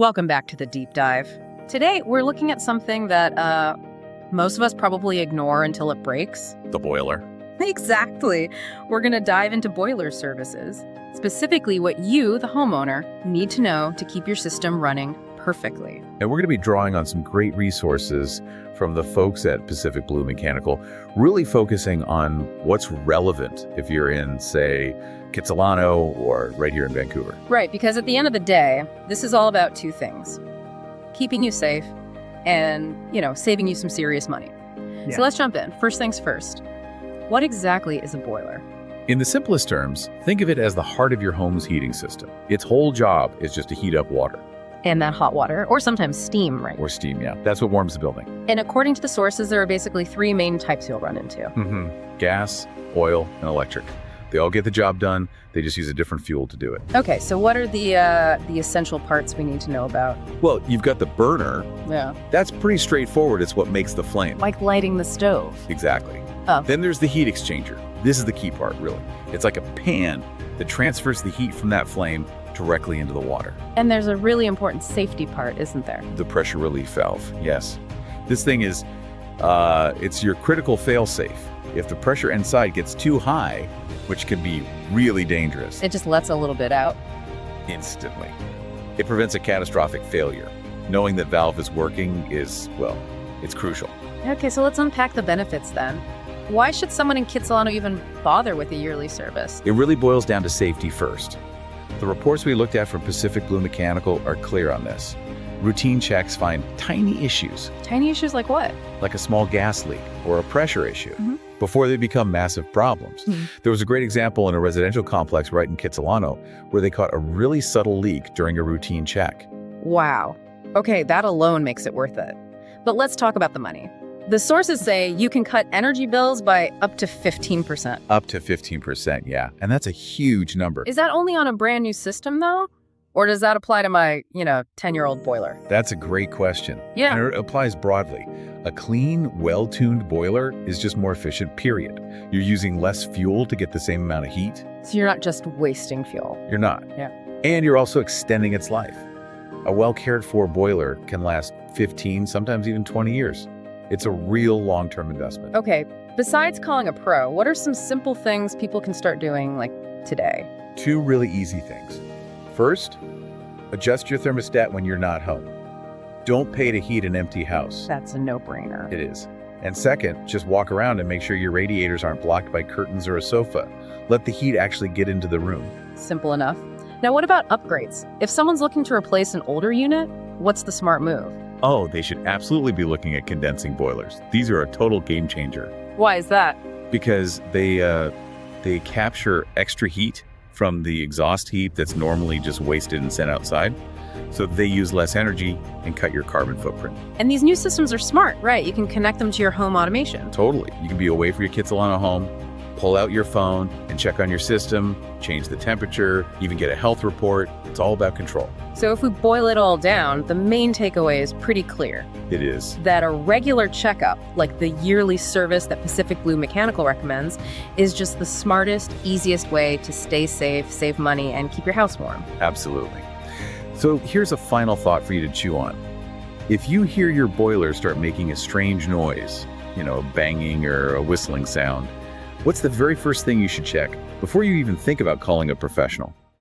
Welcome back to the deep dive. Today, we're looking at something that most of us probably ignore until it breaks. The boiler. Exactly. We're going to dive into boiler services, specifically what you, the homeowner, need to know to keep your system running perfectly. And we're going to be drawing on some great resources from the folks at Pacific Blue Mechanical, really focusing on what's relevant if you're in, say, Kitsilano or right here in Vancouver. Right, because at the end of the day, this is all about two things: keeping you safe and, saving you some serious money. Yeah. So let's jump in. First things first. What exactly is a boiler? In the simplest terms, think of it as the heart of your home's heating system. Its whole job is just to heat up water. And that hot water, or sometimes steam, right? Or steam, yeah. That's what warms the building. And according to the sources, there are basically three main types you'll run into. Gas, oil, and electric. They all get the job done. They just use a different fuel to do it. Okay, so what are the essential parts we need to know about? Well, you've got the burner. Yeah. That's pretty straightforward. It's what makes the flame. Like lighting the stove. Exactly. Oh. Then there's the heat exchanger. This is the key part, really. It's like a pan that transfers the heat from that flame directly into the water. And there's a really important safety part, isn't there? The pressure relief valve, yes. This thing is, it's your critical failsafe. If the pressure inside gets too high, which can be really dangerous, It just lets a little bit out. instantly. It prevents a catastrophic failure. Knowing that valve is working is, well, it's crucial. Okay, so let's unpack the benefits then. Why should someone in Kitsilano even bother with a yearly service? It really boils down to safety first. The reports we looked at from Pacific Blue Mechanical are clear on this. Routine checks find tiny issues, Tiny issues like what? like a small gas leak or a pressure issue, before they become massive problems. There was a great example in a residential complex right in Kitsilano where they caught a really subtle leak during a routine check. Wow. Okay, that alone makes it worth it. But let's talk about the money. The sources say you can cut energy bills by up to 15%. Up to 15%, yeah. And that's a huge number. Is that only on a brand new system, though? Or does that apply to my, 10-year-old boiler? That's a great question. Yeah. And it applies broadly. A clean, well-tuned boiler is just more efficient, period. You're using less fuel to get the same amount of heat. So you're not just wasting fuel. You're not. Yeah. And you're also extending its life. A well-cared-for boiler can last 15, sometimes even 20 years. It's a real long-term investment. Okay, besides calling a pro, what are some simple things people can start doing, like, today? Two really easy things. First, adjust your thermostat when you're not home. Don't pay to heat an empty house. That's a no-brainer. It is. And second, just walk around and make sure your radiators aren't blocked by curtains or a sofa. Let the heat actually get into the room. Simple enough. Now, what about upgrades? If someone's looking to replace an older unit, what's the smart move? Oh, they should absolutely be looking at condensing boilers. These are a total game changer Why is that? because they capture extra heat from the exhaust heat that's normally just wasted and sent outside. So they use less energy and cut your carbon footprint. And these new systems are smart, right? You can connect them to your home automation. Totally. You can be away from your Kitsilano home, pull out your phone and check on your system, change the temperature, even get a health report. It's all about control. So if we boil it all down, the main takeaway is pretty clear. It is. That a regular checkup, like the yearly service that Pacific Blue Mechanical recommends, is just the smartest, easiest way to stay safe, save money, and keep your house warm. Absolutely. So here's a final thought for you to chew on. If you hear your boiler start making a strange noise, a banging or a whistling sound, what's the very first thing you should check before you even think about calling a professional?